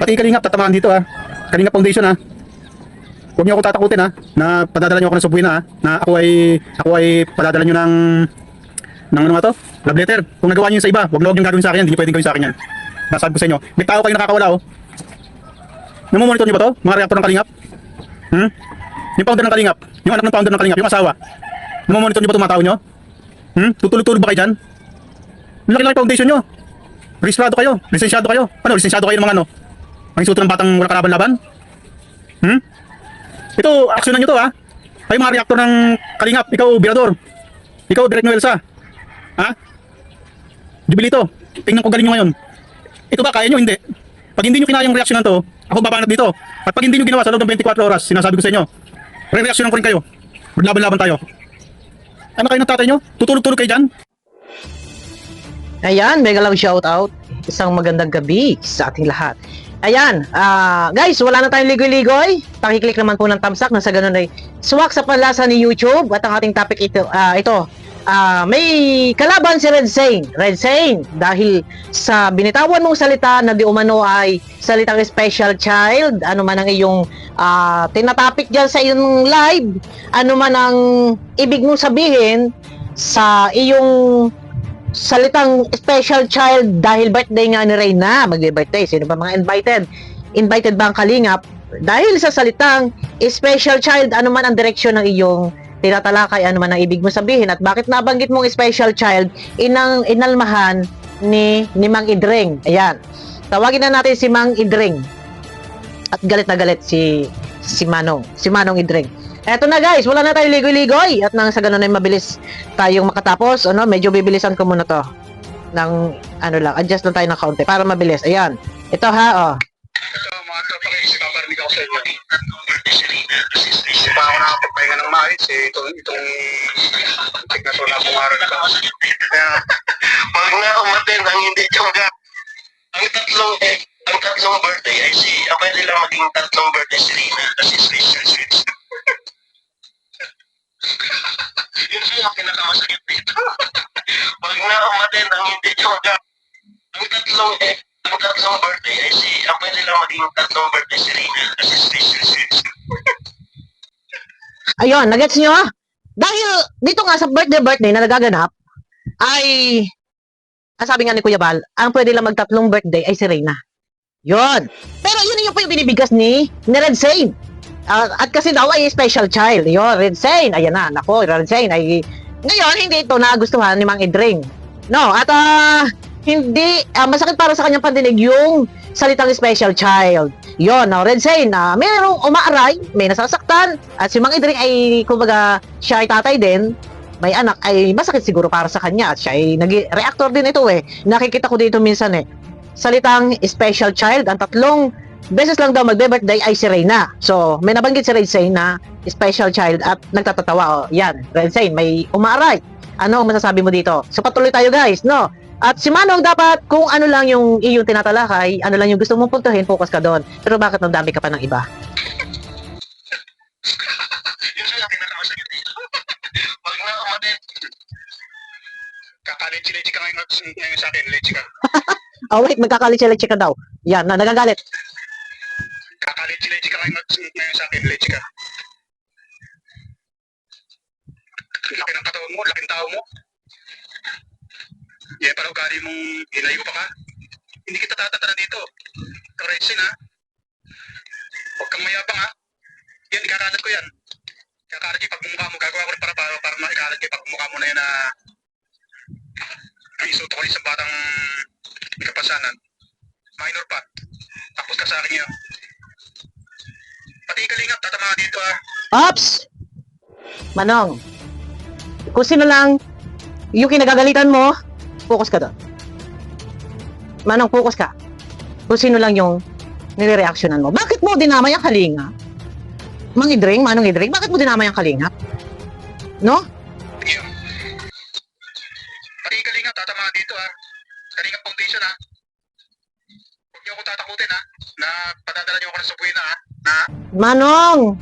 Pati Kalingap, tatamaan dito ha. Kalingap Foundation ha. Huwag niyo ako tatakutin ha, na padadala niyo ako ng subuhin na ha, na ako ay padadala niyo ng ano nga to? Love letter. Kung nagawa niyo sa iba, huwag niyo gagawin sa akin yan, hindi niyo pwedeng gawin sa akin yan. Nasabi ko sa inyo, may tao kayo nakakawala oh. Namomonitor niyo ba to? Mga reactor ng Kalingap? Yung founder ng Kalingap, yung anak ng founder ng Kalingap, yung asawa. Namomonitor niyo ba itong mga tao niyo? Tutulog-tulog ba kayo dyan? Laki-laki foundation nyo. Registrado kayo. Lisensyado kayo. Ano? Lisensyado kayo ng mga ano? Ang isuto ng batang wala kalaban-laban? Ito, aksyonan nyo to ha. Kayo mga reaktor ng Kalingap. Ikaw, Birador. Ikaw, Direk Noelsa. Ha? Jubilito. Tingnan ko galing nyo ngayon. Ito ba, kaya nyo? Hindi. Pag hindi nyo kinayang reaksyonan to, ako babanat dito. At pag hindi nyo ginawa sa loob ng 24 oras, sinasabi ko sa inyo, re-reaksyonan ko rin kayo. Maglaban-laban tayo. Ano kayo ng tatay nyo? Tutulog-tulog kayo dyan? Ayan, mega love shoutout. Isang magandang gabi sa ating lahat. Ayan, guys, wala na tayong ligoy-ligoy. Pakiclick naman po ng thumbs up na sa ganun ay swak sa panlasa ni YouTube. At ang ating topic ito, may kalaban si Red Zane. Red Zane, dahil sa binitawan mong salita na di umano ay salitang special child, ano man ang iyong tinatapik dyan sa iyong live, ano man ang ibig mong sabihin sa iyong salitang special child dahil birthday nga ni Reyna, magbe-birthday. Sino ba mga invited? Invited ba ang Kalingap? Dahil sa salitang special child, ano man ang direksyon ng iyong tinatalakay, ano man ang ibig mo sabihin, at bakit nabanggit mong special child, inalmahan ni Mang Idring. Ayan. Tawagin na natin si Mang Idring. At galit na galit si Manong Idring. Eto na guys, wala na tayong ligoy-ligoy at nang sa ganun ay mabilis tayong makatapos, ano, medyo bibilisan ko muna to. Ng ano lang, adjust lang tayo ng kaunti para mabilis. Ayan. Ito ha, oh. Ito mga tropa kayo, sinabarinig ako sa inyo. Hindi pa ako nakapagpahinga ng maayos eh. Itong tik na to na pumaro na ako. Kaya, Pag na umaten ang hindi tiyangga, ang tatlong birthday ay pwede lang maging tatlong birthday si Rina kasi special switch. Yun ang pinakamasakit dito. Pag na umaten ang hindi tiyangga, ang tatlong birthday ay pwede lang maging tatlong birthday si Rina kasi special switch. Ayun, nagets nyo? Dahil dito nga sa birthday na nagaganap, ay, ang sabi nga ni Kuya Bal, ang pwede lang magtatlong birthday ay si Reyna. Yun. Pero yun yung pa yung binibigas ni Red Zane. At kasi daw ay special child. Yun, Red Zane. Ayan na, nako, Red Zane ay, ngayon, hindi ito nagustuhan ni Mang Idring. No, at hindi, masakit para sa kanyang pandinig yung salitang special child. Yon, no, Red Zane, merong umaaray, may nasasaktan, at si Mang Idring ay, kumbaga, siya ay tatay din, may anak, ay masakit siguro para sa kanya, at siya ay reactor din ito eh. Nakikita ko dito minsan eh. Salitang special child, ang tatlong beses lang daw magbe-birthday ay si Reyna. So, may nabanggit si Red Zane na special child at nagtatatawa. Oh, yan, Red Zane, may umaaray. Ano ang masasabi mo dito? So, patuloy tayo guys, no? At si Manong dapat, kung ano lang yung iyong tinatalakay, ano lang yung gusto mong puntuhin, focus ka doon. Pero bakit nandami ka pa ng iba? Yun ang pinakamasakit dito. Pag na umaten, kakalit-lechi ka ngayon sa akin, lechi ka. Oh wait, magkakalit-lechi ka daw. Yan, nagagalit. Kakalit-lechi ka ngayon sa akin, lechi ka. Laki ng katawan mo, laki ng tao mo. Yan pala ugali mong hinayo pa ka. Hindi kita tatatala dito. Correction ha. Huwag kang mayabang ha. Yan, ikakalat ko yan. Ikakalat yung pagmumukha mo. Gagawa ko rin para maikalat yung pagmumukha mo na yan na ang isuto ko rin sa batang kapasanan. Minor pa. Tapos ka sa akin yun. Pati Kalingap, tatama dito ha. Ops! Manong, kung sino lang yung kinagagalitan mo, focus ka doon. Manong, focus ka. Kung sino lang yung nire-reactionan mo. Bakit mo dinamay ang Kalingap? Mang Idring, Manong Idring, bakit mo dinamay ang Kalingap? No? Yun. Pati Kalingap, tatama dito ha. Kalingap Foundation ha. Huwag niyo ako tatakutin ha. Na padadala niyo ako ng subuhin ha. Na Manong,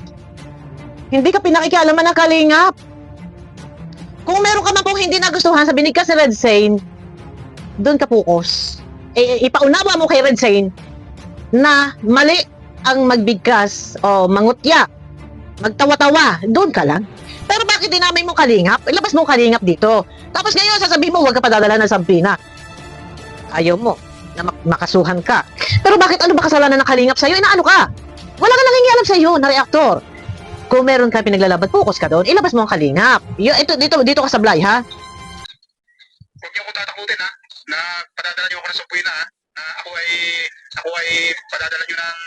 hindi ka pinakikialaman ng Kalingap. Kung meron ka man pong hindi nagustuhan sa binigkas ni Red Zane, doon ka focus. Ipaunawa mo kay Red Zane na mali ang magbigkas o mangutya, magtawa-tawa, doon ka lang. Pero bakit dinamay mo kalingap? Ilabas mo kalingap dito. Tapos ngayon, sasabihin mo, huwag ka padadala ng sampina. Ayaw mo na makasuhan ka. Pero bakit ano ba kasalanan ng kalingap sa'yo? Inaano ka? Wala ka nangingialam sa'yo na reaktor. Kung meron ka pinaglalaban, focus ka doon, ilabas mo ang kalingap. Dito ka sablay, ha? Huwag niyo ako tatakutin ha, na padadala niyo ako ng Sobuena ha, na ako ay padadala niyo ng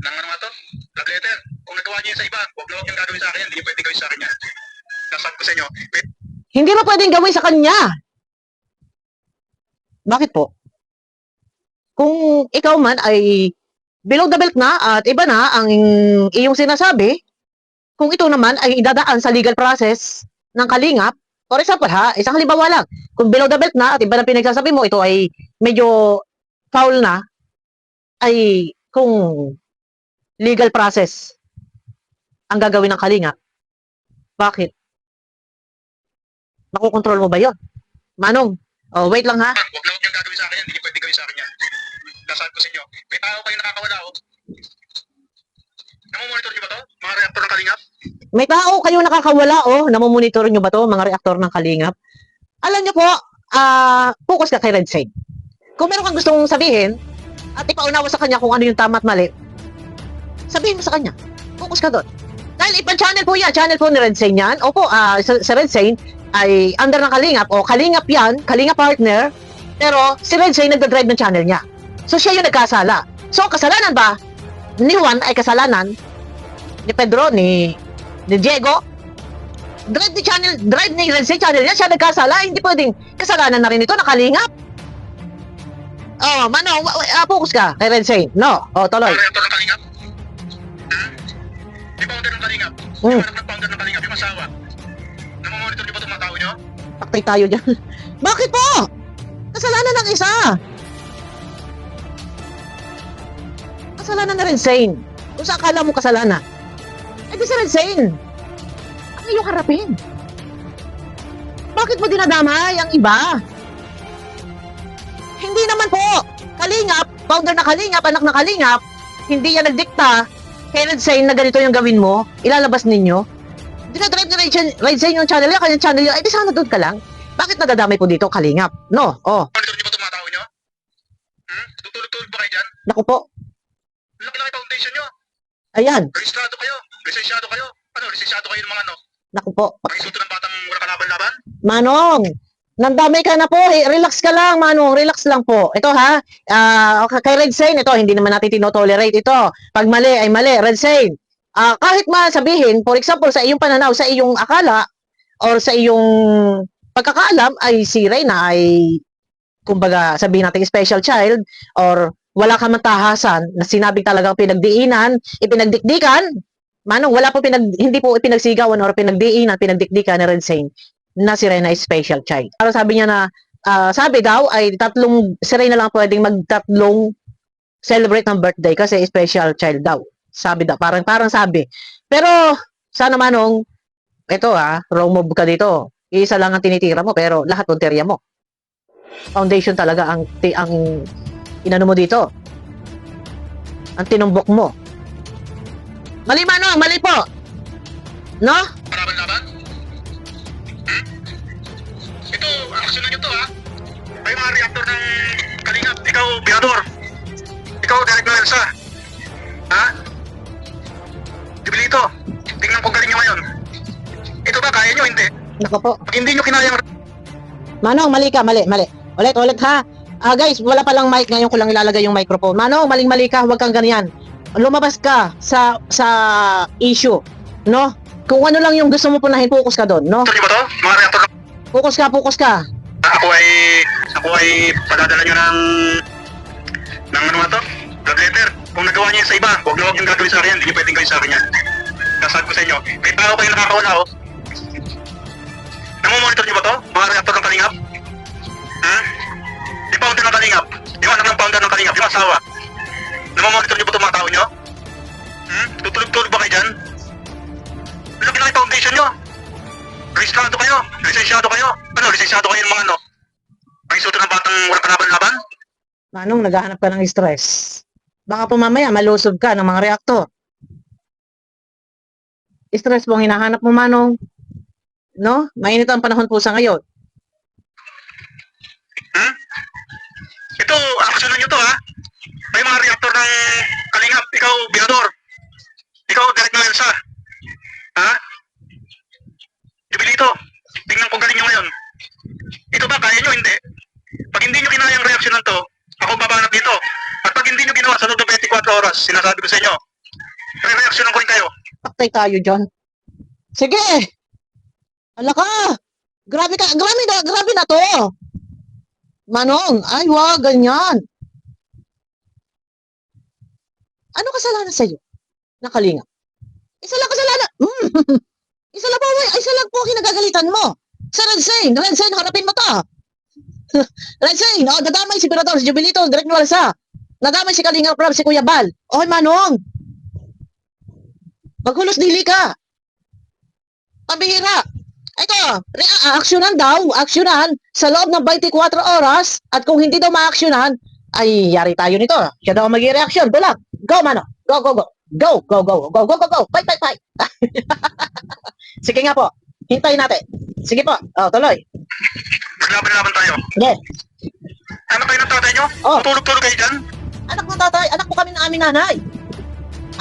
ano nga to? Love letter. Kung nagawa niyo yun sa iba, huwag na huwag yung gagawin sa akin, hindi niyo pwede gawin sa akin yan. Nasabi ko sa inyo, Hindi mo pwedeng gawin sa kanya. Bakit po? Kung ikaw man ay below the belt na at iba na ang iyong sinasabi, kung ito naman ay idadaan sa legal process ng kalingap, for example ha, isang halimbawa lang, kung below the belt na at iba na pinagsasabi mo, ito ay medyo foul na, ay kung legal process ang gagawin ng kalingap, bakit? Makokontrol mo ba yon? Manong, oh, wait lang ha. huwag na huwag yung gagawin sa akin yan, hindi niyo pwede gawin sa akin yan. Nasabi ko sa inyo, may tao kayo nakakawala oh. Namomonitor niyo ba to? Mga reaktor ng kalingap? May tao kayo nakakawala, oh. Namomonitor nyo ba to, mga reaktor ng kalingap? Alam nyo po, focus ka kay Red Side. Kung meron kang gustong sabihin, at ipaunawa sa kanya kung ano yung tama at mali, sabihin mo sa kanya. Focus ka doon. Dahil ibang channel po yan, channel po ni Red Side yan. Opo, sa Red Side ay under ng kalingap, o kalingap yan, kalingap partner, pero si Red Side nagdadrive ng channel niya. So siya yung nagkasala. So kasalanan ba ni Juan ay kasalanan ni Pedro, ni Diego? Drive ni Red Side channel yan, siya nagkasala, hindi pwedeng kasalanan na rin ito, nakalingap. Oh, Manong, focus ka kay Red Side. No, oh, tuloy. Mga reaktor ng kalingap? Di founder ng kalingap? Hmm. Yung anak ng founder ng kalingap, yung asawa. Namomonitor niyo ba itong mga tao niyo? Paktay tayo dyan. Bakit po? Kasalanan ng isa. Kasalanan na rin Sane. Kung sa akala mo kasalanan, eh di si Red Sane. Ang iyong harapin. Bakit mo dinadamay ang iba? Hindi naman po. Kalingap, founder na Kalingap, anak na Kalingap, hindi yan nagdikta kay Red Sane na ganito yung gawin mo, ilalabas ninyo. Dinadrive ni Red Sane yung channel niya, kanyang channel niya, eh di sana doon ka lang. Bakit nadadamay po dito, Kalingap? No, oh. Monitor niyo ba itong mga tao niyo? Tutulog-tulog ba kayo dyan? Naku po. Laki-laki foundation niyo. Ayan, Rehistrado kayo. Lisensyado kayo. Ano, lisensyado kayo ng mga ano? naku po. Pag-isuto ng batang wala kalaban-laban? Manong, nandamay ka na po. Eh, relax ka lang, Manong. Relax lang po. Ito ha, kay Red Sane, ito, hindi naman natin tinotolerate ito. Pag mali ay mali, Red Sane. Kahit masabihin, for example, sa iyong pananaw, sa iyong akala, or sa iyong pagkakaalam, ay si Reyna ay, kumbaga, sabihin natin special child, or wala ka matahasan na sinabing talagang pinagdiinan, ipinagdikdikan, Manong, wala po hindi po pinagsigawan or pinagdiinan, pinagdikdikan ni Red Sane na si Reyna is special child. Para sabi niya na, sabi daw ay si Reyna lang pwedeng magtatlong celebrate ng birthday kasi special child daw. Sabi daw, parang sabi. Pero, sana Manong, ito wrong move ka dito. Isa lang ang tinitira mo, pero lahat punteriya mo. Foundation talaga ang inano mo dito. Ang tinumbok mo. Mali Manong, mali po. No? Kalaban-laban? Ito, aksyonan niyo to Ay mga reaktor ng kalingap. Ikaw, Biador. Ikaw, Derek Noelsa. Dibilito. Tingnan kung galing niyo ngayon. Ito ba, kaya niyo? Hindi. Nako po. Pag hindi niyo kinayang Manong, mali ka, mali. Ulit ha. Guys, wala palang mic ngayon ko lang ilalagay yung microphone. Manong, maling-mali ka, huwag kang ganyan. Lumabas ka sa issue, no? Kung ano lang yung gusto mo punahin, focus ka doon, no? Ito niyo ba to? Mga reaktor ng Focus ka. Ako ay padadala nyo ng ano nga to? Love letter. Kung nagawa niyo yun sa iba, huwag na huwag yung gagawin sa akin yan. Hindi niyo pwedeng gawin sa akin yan. Nasabi ko sa inyo, may tao kayo nakakawala Namomonitor niyo ba to? Mga reaktor ng kalingap? Yung founder ng kalingap? Yung anak ng founder ng kalingap? Yung asawa? Namomonitor niyo ba itong mga tao niyo? Tutulog-tulog ba kayo dyan? Laki-laki foundation niyo. Rehistrado kayo. Lisensyado kayo. Ano, lisensyado kayo ng mga ano? Pag-isuto ng batang wala kalaban-laban? Manong, naghahanap ka ng stress. Baka po mamaya malusob ka ng mga reaktor. Stress po ang hinahanap mo, Manong. No? Mainit ang panahon po sa ngayon. Ito, aksyonan nyo to ha. May mga reaktor ng Kalingap. Ikaw, Binador. Ikaw, Direk Melsa. Ha? Jubilito, tingnan kung galing nyo ngayon. Ito ba, kaya nyo? Hindi. Pag hindi nyo kinayang reaksyonan to, ako babanat dito. At pag hindi nyo ginawa sa loob ng 24 oras, sinasabi ko sa inyo, re-reaksyonan ko rin kayo. Paktay tayo dyan. Sige! Ala ka! Grabe ka! Grabe na to! Manong, ay wag, ganyan. Ano kasalanan sa'yo? Nakalinga. Isa lang kasalanan. Isa lang po, isa lang po kinagagalitan mo. Sa Red Sein, harapin mo to. Red Sein, dadamay si Pirador, si Jubilito, Direk Nualsa. Nadamay si Kalinga Prab, si Kuya Bal. Oy, Manong! Maghulos dili ka. Pambihira. Ito, aksyonan daw, aksyonan sa loob ng 24 oras at kung hindi daw ma-aksyonan, ay yari tayo nito. Siya daw mag-i-reaction. Tulak. Go, Mano. Go, go, go. Go, go, go, go, go, go, go. Fight, fight, fight. Sige nga po. Hintayin natin. Sige po. Tuloy. Maglaban-laban tayo. Yes. Anak kayo ng tatay nyo? Oh. Tulog-tulog kayo dyan? Anak mo tatay, anak po kami ng aming nanay.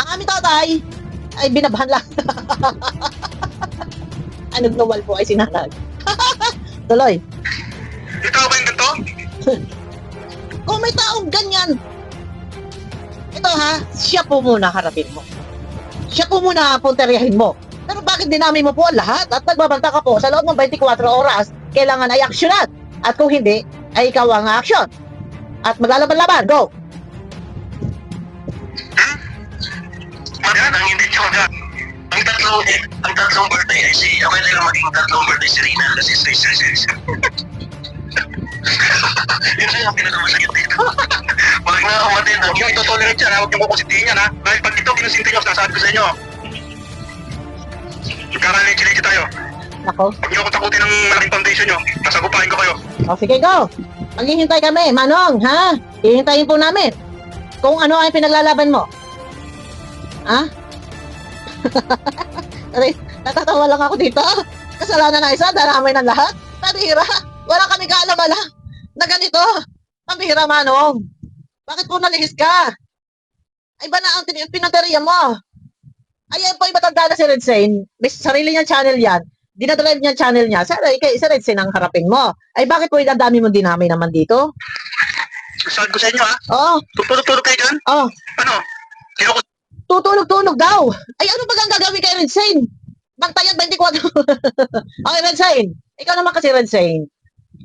Ang aming tatay ay binabahan lang. Ang nagluwal po ay sinanay. Tuloy. Ikaw ba yung ganito? Kung may taong ganyan, ito ha, siya po muna harapin mo. Siya po muna punteriyahin mo. Pero bakit dinami mo po ang lahat at nagbabanta ka po sa loob ng 24 oras, kailangan ay aksyonan. At kung hindi, ay ikaw ang aksyon. At maglalaban-laban, go! Maganda, ang hindi nyo na. Ang tatlong birthday ay si, okay na lang maging tatlong birthday si Rina kasi si. Yun na yung pinakamasakit dito. Pag na-umatin, huwag nyo ito-tolerate yan, huwag nyo kukusintihin yan ha. Dahil pag ito kinusinti nyo, sinasabi ko sa inyo. Magkakalit-chiliti tayo. Nako. Huwag nyo ako takutin ng malaking foundation nyo. Nasagupahin ko kayo. O sige, go! Maghihintay kami, Manong, ha? Hihintayin po namin. Kung ano ay pinaglalaban mo. Ha? Natatawa lang ako dito. Kasalanan na isa, daramay ng lahat. Pambihira, wala kami kaalam-alam na ganito. Pambihira, Manong. Bakit po nalihis ka? Ay ba na ang pinanteriya mo? Ayan po, ibatanda na si Red Sein. May sarili niyang channel yan. Dinadrive niya channel niya. Sa Red Sein ang harapin mo. Ay bakit po idadami mo dinami naman dito? Sabi ko sa inyo ha. Oo. Tutulog-tulog kayo dyan. Oh, Ano? tutulog-tulog daw. Ay ano ba ang gagawin kay Red Sein? Bantayan 24. Okay, Red Sein. Ikaw naman kasi Red Sein.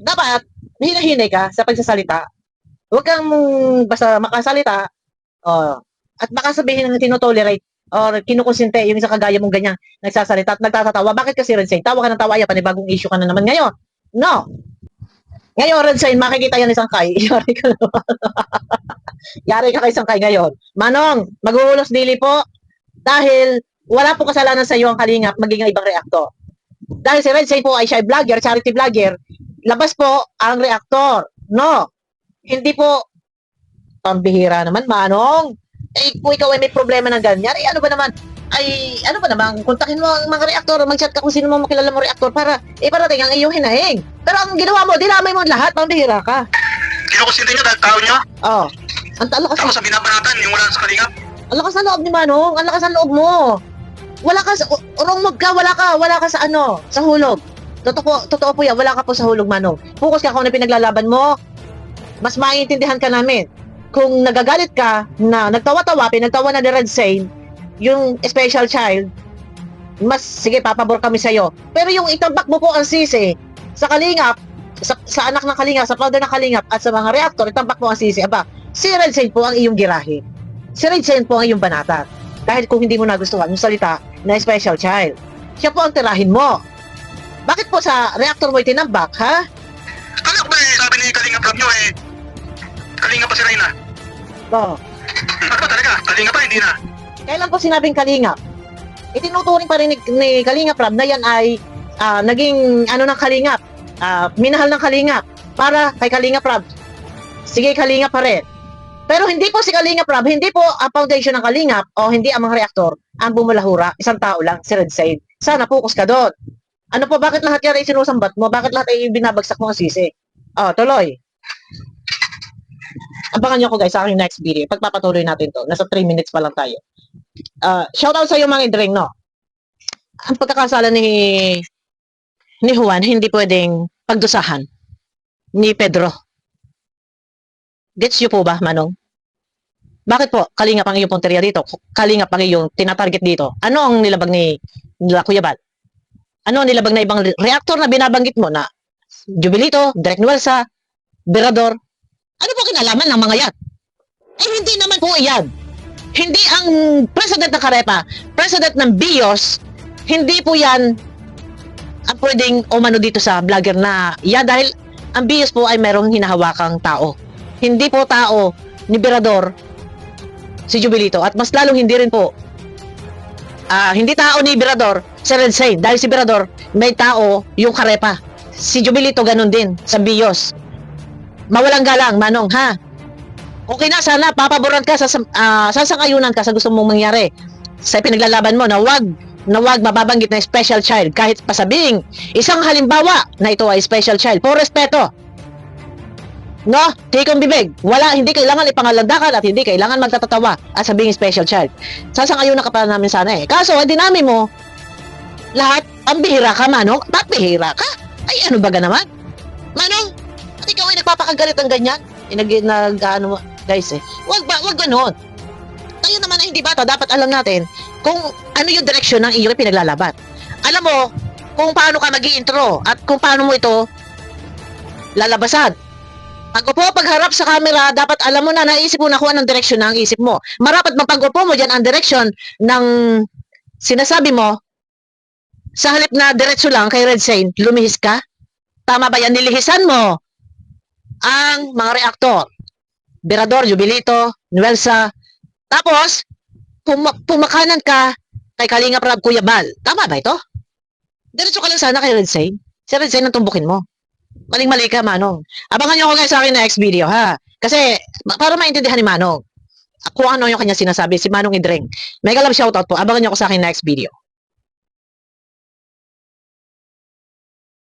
Dapat, hinahinay ka sa pagsasalita. Huwag kang basta makasalita. At baka sabihin ng tinotolerate or kinukonsente yung isa kagaya mong ganyan nagsasalita at nagtatawa. Bakit kasi Red Sein? Tawa ka ng tawa, panibagong issue ka na naman ngayon. No. Ngayon, Red Sein, makikita yan isang kay. Yari ka naman. Yari ka kay isang kay ngayon. Manong, maghuhulos dili po dahil wala po kasalanan sa iyo ang Kalingap maging ibang reaktor. Dahil si Red Sein po ay siya ay vlogger, charity vlogger, labas po ang reaktor. No. Hindi po pambihira naman, Manong. Kung ikaw ay may problema ng ganyan, ano ba naman, kontakin mo ang mga reaktor, mag-chat ka kung sino mo makilala mo reaktor para iparating ang iyong hinahing. Pero ang ginawa mo, dinamay mo lahat, pambihira ka. Kinukusinti nyo dahil tao nyo. Ang lakas Tapos sa binabanatan, yung wala sa Kalingap. ang lakas ng loob ni Manong, ang lakas ng loob mo. Wala ka sa, urong ka, wala ka sa sa hulog. Totoo po yan, wala ka po sa hulog, Manong. Focus ka kung ano pinaglalaban mo, mas maiintindihan ka namin. Kung nagagalit ka, na nagtawa-tawa, pinagtawa na ni Red Sein, yung special child, sige, papabor kami sa'yo. Pero yung itambak mo po ang sisi, sa Kalingap, sa anak ng Kalingap, sa founder ng Kalingap, at sa mga reaktor, itambak mo ang sisi, si Red Sein po ang iyong girahin. Si Red Sein po ang iyong banatan. Dahil kung hindi mo nagustuhan yung salita na special child, siya po ang tirahin mo. Bakit po sa reaktor mo itinambak, ha? Kalingap ba sabi ni Kalingap Rob nyo Kalingap pa si Reyna. Oo. Ano ba talaga? Kalingap pa, hindi na. Kailan po sinabing Kalingap? Itinuturing pa rin ni Kalingap Rob na yan ay naging ng Kalingap. Minahal ng Kalingap para kay Kalingap Rob. Sige, Kalingap pa rin. Pero hindi po si Kalingap Rob, hindi po ang foundation ng Kalingap o hindi ang mga reaktor ang bumulahura. Isang tao lang, si Red Side. Sana focus ka doon. Ano po, bakit lahat yan ay sinusambat mo? Bakit lahat ay binabagsak mo ang sisi? Oh, tuloy. Abangan nyo ko guys sa aking next video. Pagpapatuloy natin to. Nasa 3 minutes pa lang tayo. Shoutout sa iyo mga idring, no? Ang pagkakasala ni Juan, hindi pwedeng pagdusahan ni Pedro. Gets nyo po ba, Manong? Bakit po? Kalingap ang iyong punteriya dito. Kalingap ang iyong tinatarget dito. Ano ang nilabag nila Kuya Bal? Ano ang nilabag na ibang reactor na binabanggit mo na Jubilito, Direk Nuelsa, Berador? Ano po kinalaman ng mga yan? Eh, hindi naman po iyan. Hindi ang president ng Karepa, president ng BIOS, hindi po yan ang pwedeng umano dito sa vlogger na yan dahil ang BIOS po ay merong hinahawakang tao. Hindi po tao ni Berador si Jubilito at mas lalong hindi rin po hindi tao ni Berador si Red Side dahil si Berador may tao yung Karepa. Si Jubilito ganun din sa BIOS. Mawalang galang, Manong, ha? Okay na, sana papaboran ka sasang-ayunan ka sa gusto mong mangyari sa pinaglalaban mo na wag mababanggit na special child kahit pasabing isang halimbawa na ito ay special child. Po respeto. No? Tikong bibig. Hindi kailangan ipangalandakan at hindi kailangan magtatatawa at sabing special child. Sasang-ayunan ka pa namin sana eh. Kaso, ang dinami mo, lahat, ang bihira ka, Manong. Ba't bihira ka? Ay, ano ba ga naman? Manong, at ikaw ay nagpapakagalit ng ganyan? Ano, guys eh. Wag ganon. Tayo naman ay hindi bata, dapat alam natin kung ano yung direksyon ng iyong pinaglalaban. Alam mo kung paano ka mag-i-intro at kung paano mo ito lalabasan. Pagharap sa camera, dapat alam mo na, naisip mo na kung anong direksyon na ang isip mo. Marapat mapag-upo mo dyan ang direksyon ng sinasabi mo, sa halip na diretso lang kay Red Saint, lumihis ka? Tama ba yan? Nilihisan mo ang mga reaktor. Berador, Jubilito, Nuelsa. Tapos, pumakanan ka kay Kalingap Rob Kuya Bal. Tama ba ito? Diretso ka lang sana kay Red Saint. Si Red Saint ang tumbukin mo. Maling-mali ka, Manong. Abangan nyo ako guys sa akin next video, ha? Kasi, para maintindihan ni Manong kung ano yung kanya sinasabi, si Manong Idring. Mega love shoutout po. Abangan nyo ako sa akin next video.